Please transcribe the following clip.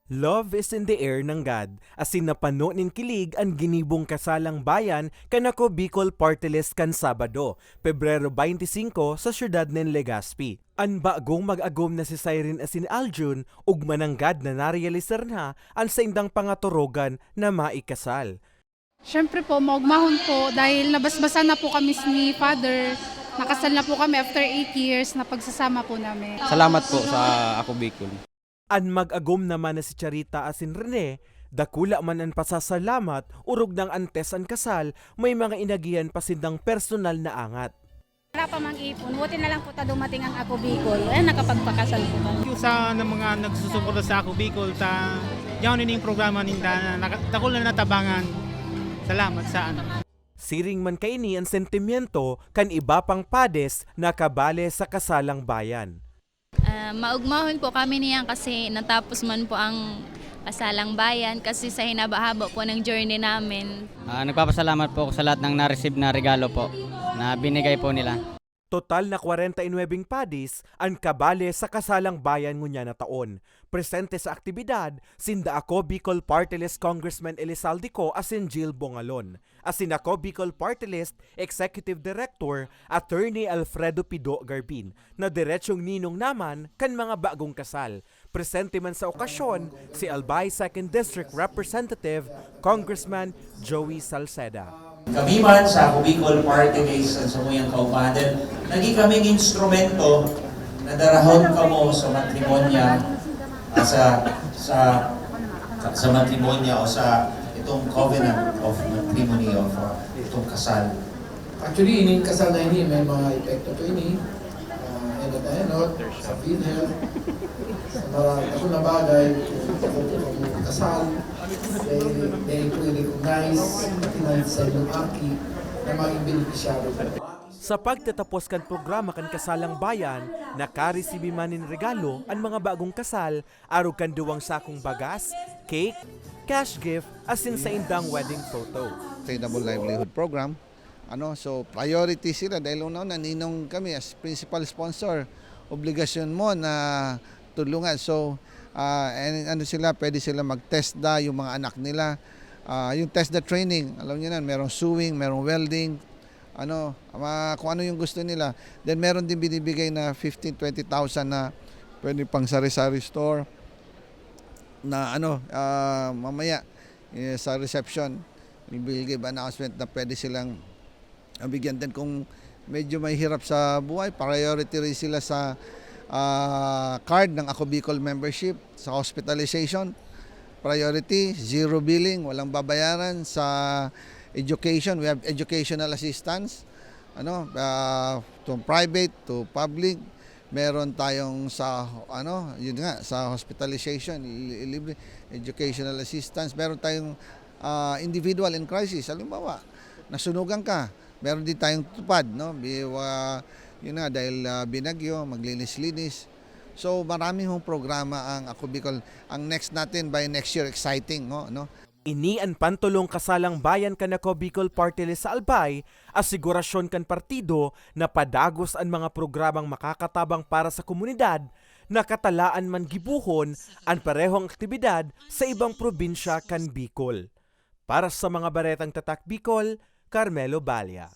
Love is in the air ng God, asin napano nin kilig ang ginibong kasalang bayan kanako Bicol Party List kan Sabado, Pebrero 25 sa siyudad nin Legazpi. An bagong mag-agom na si Cyrene asin Aljun, ug mananggad na narealisar na ang sa indang pangaturogan na maikasal. Siyempre po, maugmahon po dahil nabasbasan na po kami ni Father. Nakasal na po kami after 8 years na pagsasama po namin. Salamat po sa Ako Bicol. An mag-agom naman na si Charita asin Rene, dakula man ang pasasalamat, urog ng antes ang kasal, may mga inagihan pa sindang personal na angat. Wala pa mang ipon, buti na lang po ta dumating ang Ako Bicol, nakapagpakasal po kami. Thank you sa mga nagsusuporta sa Ako Bicol, yaw nining programa ninda, takol na natabangan. Salamat sa Siring man kaini ang sentimiento kan iba pang pades na kabale sa kasalang bayan. Maugmahon po kami niyan kasi natapos man po ang kasalang bayan kasi sa hinabahaba po ng journey namin. Nagpapasalamat po ako sa lahat ng na-receive na regalo po na binigay po nila. Total na 49 padis ang kabale sa kasalang bayan ngunya na taon. Presente sa aktibidad, sinda ako Bicol Party List Congressman Elizalde asin Jill Bongalon. Asin ako Bicol Party List Executive Director Attorney Alfredo Pido Garbin na diretsong ninong naman kan mga bagong kasal. Presente man sa okasyon si Albay 2nd District Representative Congressman Joey Salceda. Kami man sa Ako Bicol Party List at sa muyang kaupanan, naging kaming instrumento na darahon kamo sa matrimonya sa matrimonya o sa itong covenant of matrimony of itong kasal. Actually, ining kasal na ini, may mga epekto po ini. Enot, sa PhilHealth, sa marami ako na bagay, ako po kasal, they recognize, tinahit sa inyong aki, na maging beneficiary po. Sa pagtatapos kan programa kan Kasalang Bayan, nakaresibi manin regalo ang mga bagong kasal, arog kan duwang sakong bagas, cake, cash gift, asin sa indang wedding photo. Sustainable Livelihood Program. So priority sila dahil una naninong kami as principal sponsor. Obligasyon mo na tulungan. So pwede sila mag-test yung mga anak nila. Yung test the training, alam niyo na, merong sewing, merong welding, kung ano yung gusto nila. Then meron din binibigay na 15,000-20,000 na pwede pang sari-sari store na mamaya sa reception ibigay ba announcement na pwede silang bigyan din kung medyo may hirap sa buhay. Priority rin sila sa card ng Ako Bicol membership, sa hospitalization. Priority, zero billing, walang babayaran. Sa education, we have educational assistance. To private, to public. Meron tayong sa sa hospitalization, libre educational assistance. Meron tayong individual in crisis. Halimbawa, nasunugan ka, meron din tayong tupad, dahil binagyo, maglinis-linis. So maraming programa ang Ako Bicol. Ang next natin by next year, exciting, Ini ang pantulong kasalang bayan kanako Bicol Party List sa Albay, asigurasyon kan partido na padagos ang mga programang makakatabang para sa komunidad, nakatalaan man gibuhon ang parehong aktibidad sa ibang probinsya kan Bicol. Para sa mga baretang tatak Bicol, Carmelo Balia.